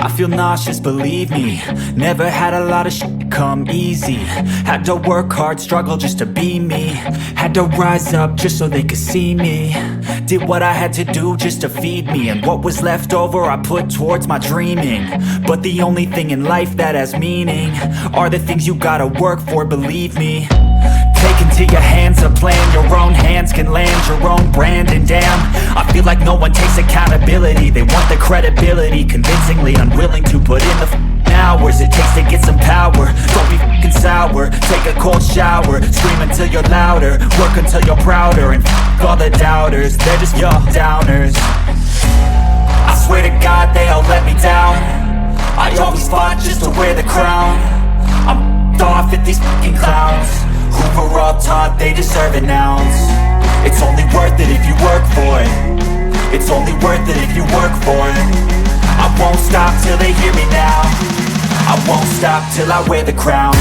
I feel nauseous, believe me. Never had a lot of shit come easy. Had to work hard, struggle just to be me. Had to rise up just so they could see me. Did what I had to do just to feed me. And what was left over I put towards my dreaming. But the only thing in life that has meaning are the things you gotta work for, believe me. Take into your hands a plan. Your own hands can land your own brand. And damn, I feel like no one takes accountability. They want the credibility, convincingly unwilling to put in the hours it takes to get some power. Don't be f***ing sour. Take a cold shower. Scream until you're louder. Work until you're prouder. And f*** all the doubters, they're just your downers. I swear to God they all let me down. I always fought just to wear the crown. I'm f***ed off at these f***ing clowns who were all taught they deserve an ounce. It's only worth it if you work for it. It's only worth it if you work for it. I won't stop till they hear me now. I won't stop till I wear the crown.